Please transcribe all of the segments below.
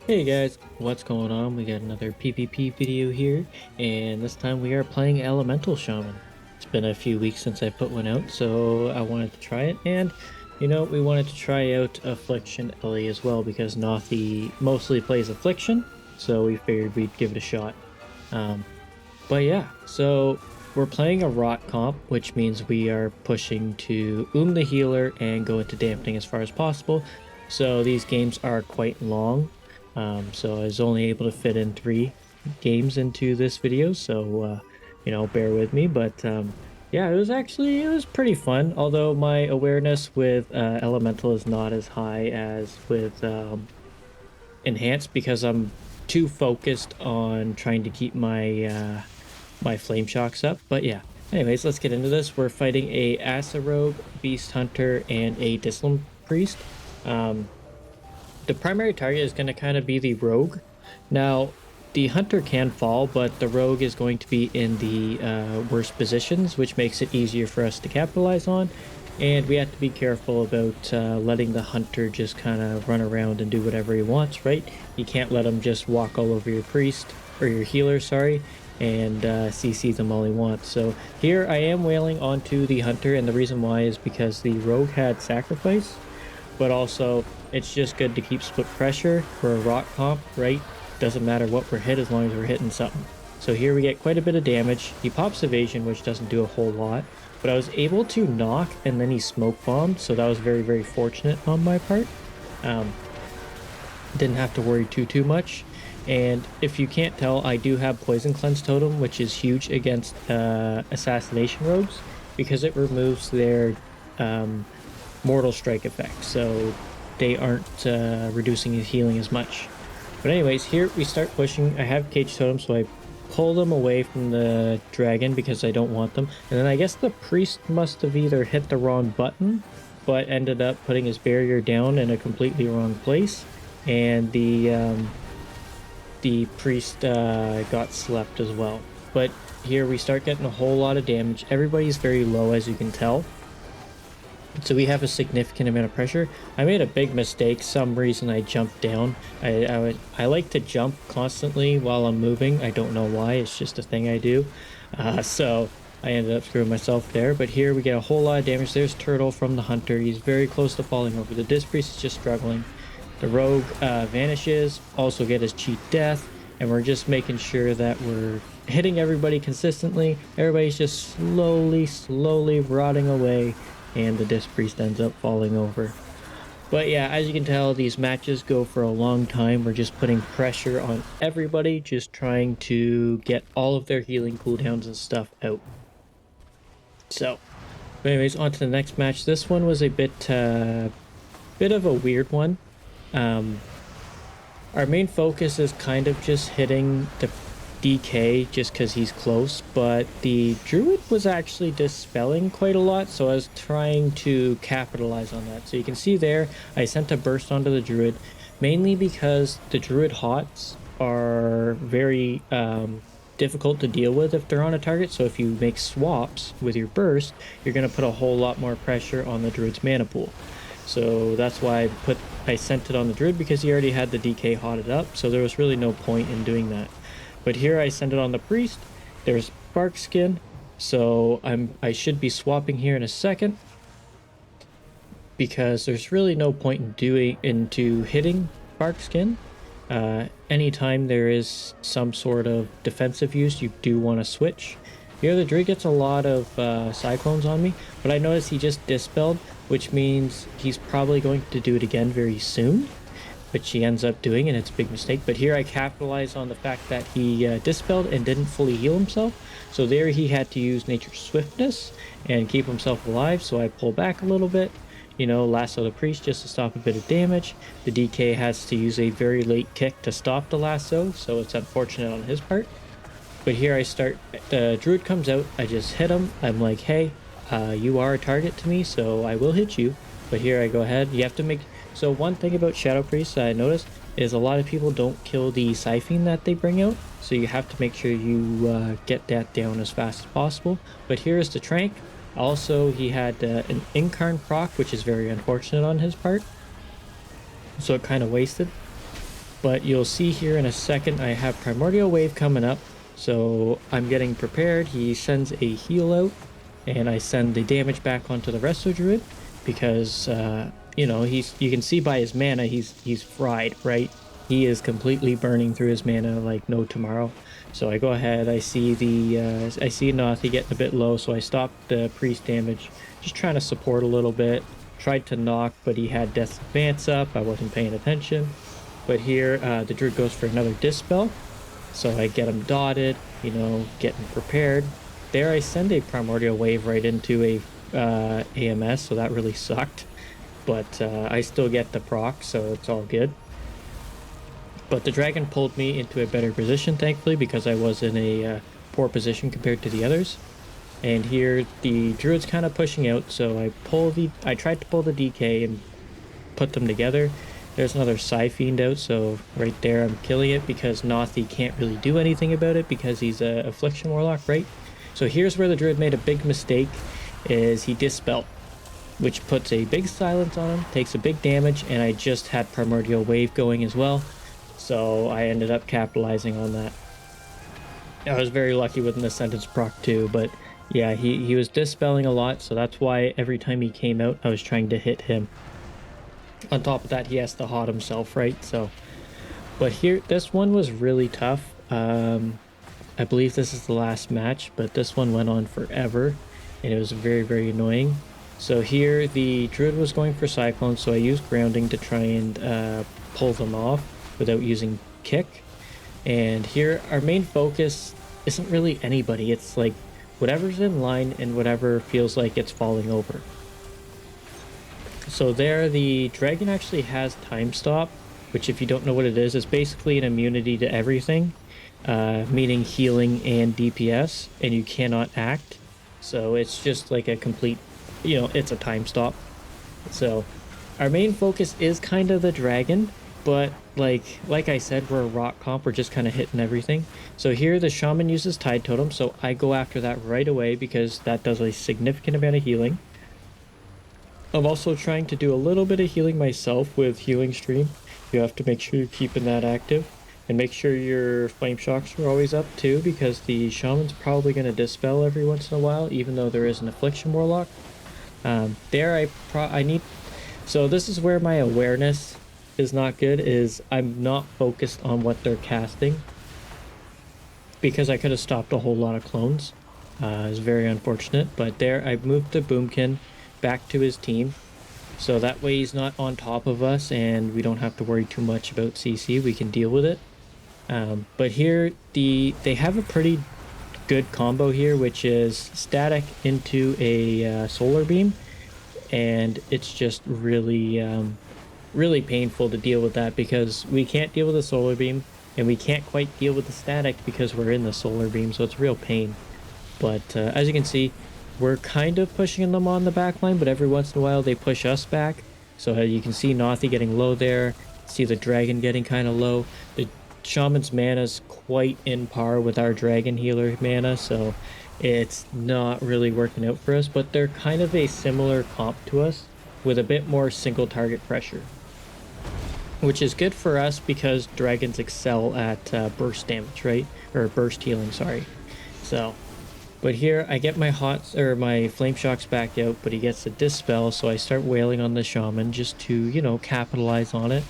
Hey guys, what's going on? We got another PvP video here, and this time we are playing Elemental Shaman. It's been a few weeks since I put one out, so I wanted to try it, and we wanted to try out Affliction Ellie as well because Nothy mostly plays Affliction, so we figured we'd give it a shot. Um, but yeah, so we're playing a rot comp, which means we are pushing to the healer and go into dampening as far as possible. So these games are quite long. So I was only able to fit in 3 games into this video, so bear with me. But yeah, it was pretty fun. Although my awareness with Elemental is not as high as with Enhanced because I'm too focused on trying to keep my flame shocks up. But yeah, anyways, let's get into this. We're fighting a Asa Rogue, Beast Hunter, and a Dislim Priest. Um, the primary target is going to kind of be the Rogue. Now, the Hunter can fall, but the Rogue is going to be in the worst positions, which makes it easier for us to capitalize on. And we have to be careful about letting the Hunter just kind of run around and do whatever he wants, right? You can't let him just walk all over your priest, or your healer, sorry, and CC them all he wants. So here I am wailing onto the Hunter, and the reason why is because the Rogue had Sacrifice, but also it's just good to keep split pressure for a rock comp, right? Doesn't matter what we're hit as long as we're hitting something. So here we get quite a bit of damage. He pops evasion, which doesn't do a whole lot, but I was able to knock and then he smoke bombed, so that was very, very fortunate on my part. Didn't have to worry too much. And if you can't tell, I do have Poison Cleanse Totem, which is huge against Assassination Rogues because it removes their Mortal Strike effect, so they aren't reducing his healing as much. But anyways, here we start pushing. I have Cage Totem, so I pull them away from the dragon because I don't want them. And then I guess the priest must have either hit the wrong button, but ended up putting his barrier down in a completely wrong place. And the priest got slept as well. But here we start getting a whole lot of damage. Everybody's very low, as you can tell. So we have a significant amount of pressure. I made a big mistake. Some reason I jumped down. I like to jump constantly while I'm moving. I don't know why. It's just a thing I do. So I ended up screwing myself there. But here we get a whole lot of damage. There's Turtle from the Hunter. He's very close to falling over. The Disc Priest is just struggling. The Rogue vanishes. Also get his cheat death. And we're just making sure that we're hitting everybody consistently. Everybody's just slowly rotting away, and the Disc Priest ends up falling over. But yeah, as you can tell, these matches go for a long time. We're just putting pressure on everybody, just trying to get all of their healing cooldowns and stuff out. So, anyways, on to the next match. This one was a bit of a weird one. Our main focus is kind of just hitting the DK just because he's close, but the Druid was actually dispelling quite a lot, so I was trying to capitalize on that. So you can see there, I sent a burst onto the Druid, mainly because the Druid hots are very difficult to deal with if they're on a target. So if you make swaps with your burst, you're going to put a whole lot more pressure on the Druid's mana pool. So that's why I sent it on the Druid, because he already had the DK hotted up, so there was really no point in doing that. But here I send it on the Priest. There's Bark Skin, so I should be swapping here in a second, because there's really no point in hitting Bark Skin. Anytime there is some sort of defensive use, you do want to switch. Here the Druid gets a lot of Cyclones on me, but I noticed he just dispelled, which means he's probably going to do it again very soon, which he ends up doing, and it's a big mistake. But here I capitalize on the fact that he dispelled and didn't fully heal himself, so there he had to use Nature's Swiftness and keep himself alive, so I pull back a little bit, lasso the Priest just to stop a bit of damage. The DK has to use a very late kick to stop the lasso, so it's unfortunate on his part. But here I start, the Druid comes out, I just hit him, I'm like, hey, you are a target to me, so I will hit you. But here I go ahead, you have to make, so one thing about Shadow Priests that I noticed is a lot of people don't kill the Siphon that they bring out, so you have to make sure you get that down as fast as possible. But here is the Trank. Also, he had an Incarn proc, which is very unfortunate on his part, so it kind of wasted. But you'll see here in a second, I have Primordial Wave coming up. So I'm getting prepared. He sends a heal out, and I send the damage back onto the Resto Druid because, you know, you can see by his mana, he's fried, right? He is completely burning through his mana like no tomorrow. So I go ahead, I see Nathi getting a bit low, so I stopped the priest damage, just trying to support a little bit. Tried to knock, but he had Death's Advance up. I wasn't paying attention. But here, the Druid goes for another Dispel. So I get him dotted, you know, getting prepared. There I send a Primordial Wave right into a AMS, so that really sucked. But I still get the proc, so it's all good. But the dragon pulled me into a better position, thankfully, because I was in a poor position compared to the others. And here the Druid's kind of pushing out, so I tried to pull the DK and put them together. There's another Psyfiend out, so right there I'm killing it because Nathi can't really do anything about it because he's a Affliction Warlock, right? So here's where the Druid made a big mistake, is he Dispelled, which puts a big silence on him, takes a big damage, and I just had Primordial Wave going as well. So I ended up capitalizing on that. I was very lucky with an Ascendance proc too, but yeah, he was dispelling a lot, so that's why every time he came out, I was trying to hit him. On top of that, he has to hot himself, right? So, but here, this one was really tough. I believe this is the last match, but this one went on forever, and it was very, very annoying. So here, the Druid was going for Cyclone, so I used Grounding to try and pull them off without using Kick. And here, our main focus isn't really anybody. It's like whatever's in line and whatever feels like it's falling over. So there, the dragon actually has Time Stop, which if you don't know what it is, it's basically an immunity to everything, meaning healing and DPS, and you cannot act. So it's just like a complete, you know, it's a time stop. So our main focus is kind of the dragon, but like I said, we're a rock comp, we're just kind of hitting everything. So here the Shaman uses Tide Totem, so I go after that right away because that does a significant amount of healing. I'm also trying to do a little bit of healing myself with Healing Stream. You have to make sure you're keeping that active. And make sure your Flame Shocks are always up too, because the Shaman's probably going to Dispel every once in a while, even though there is an Affliction Warlock. So this is where my awareness is not good, is I'm not focused on what they're casting. Because I could have stopped a whole lot of clones. It's very unfortunate, but there I moved the Boomkin back to his team, so that way he's not on top of us and we don't have to worry too much about CC. We can deal with it. But here they have a pretty good combo here, which is static into a solar beam, and it's just really really painful to deal with that because we can't deal with the solar beam and we can't quite deal with the static because we're in the solar beam, so it's real pain. But as you can see, we're kind of pushing them on the back line, but every once in a while they push us back. So you can see Nathi getting low there, see the dragon getting kind of low. The Shaman's mana is quite in par with our dragon healer mana, so it's not really working out for us, but they're kind of a similar comp to us with a bit more single target pressure, which is good for us because dragons excel at burst damage, right? Or burst healing, sorry. So but here I get my my Flame Shocks back out, but he gets a Dispel, so I start wailing on the Shaman just to, you know, capitalize on it,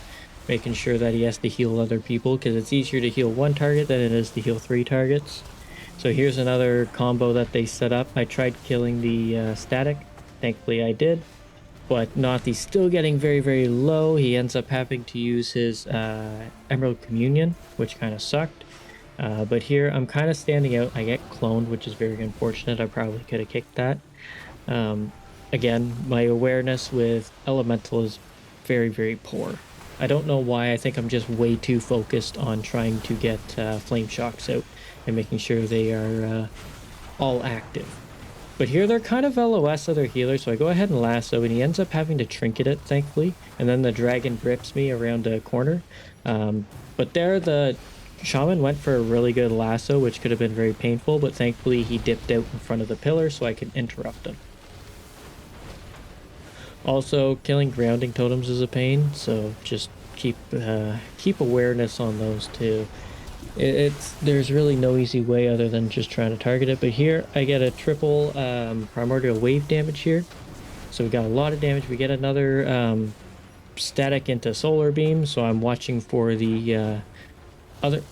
making sure that he has to heal other people, because it's easier to heal one target than it is to heal 3 targets. So here's another combo that they set up. I tried killing the static, thankfully I did, but Nathi's still getting very, very low. He ends up having to use his Emerald Communion, which kind of sucked. But here I'm kind of standing out. I get cloned, which is very unfortunate. I probably could have kicked that. Again, my awareness with Elemental is very, very poor. I don't know why. I think I'm just way too focused on trying to get Flame Shocks out and making sure they are all active. But here they're kind of LOS other healers, so I go ahead and lasso, and he ends up having to trinket it, thankfully. And then the dragon grips me around a corner. But there the Shaman went for a really good lasso, which could have been very painful, but thankfully he dipped out in front of the pillar so I could interrupt him. Also, killing grounding totems is a pain, so just keep awareness on those too. There's really no easy way other than just trying to target it. But here I get a triple primordial wave damage here, so we got a lot of damage. We get another static into solar beam, so I'm watching for the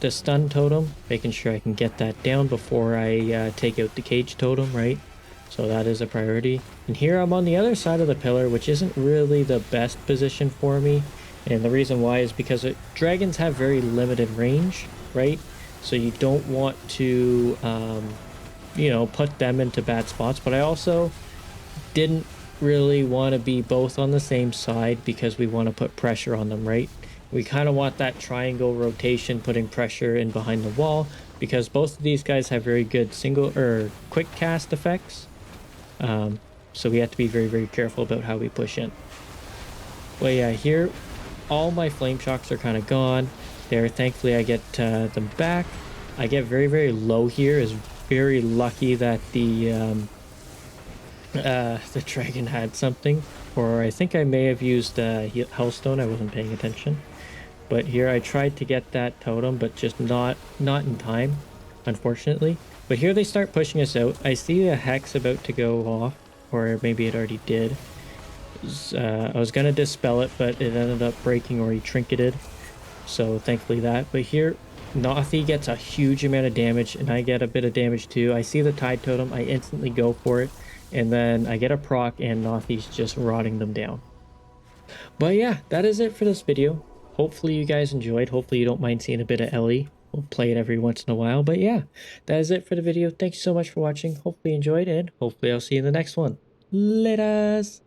stun totem, making sure I can get that down before I take out the cage totem, right? So that is a priority. And here I'm on the other side of the pillar, which isn't really the best position for me. And the reason why is because dragons have very limited range, right? So you don't want to, put them into bad spots. But I also didn't really want to be both on the same side because we want to put pressure on them, right? We kind of want that triangle rotation, putting pressure in behind the wall, because both of these guys have very good single or quick cast effects. So we have to be very, very careful about how we push in. Well, yeah, here all my flame shocks are kind of gone. There, thankfully I get them back. I get very, very low here. Is very lucky that the dragon had something, or I think I may have used Hellstone. I wasn't paying attention. But here I tried to get that totem, but just not in time, unfortunately. But here they start pushing us out. I see a hex about to go off, or maybe it already did. I was gonna dispel it, but it ended up breaking, or he trinketed. So thankfully that. But here, Nathi gets a huge amount of damage, and I get a bit of damage too. I see the tide totem, I instantly go for it, and then I get a proc, and Nathi's just rotting them down. But yeah, that is it for this video. Hopefully you guys enjoyed. Hopefully you don't mind seeing a bit of Ellie. We'll play it every once in a while. But yeah, that is it for the video. Thanks so much for watching. Hopefully you enjoyed, and hopefully I'll see you in the next one. Laters!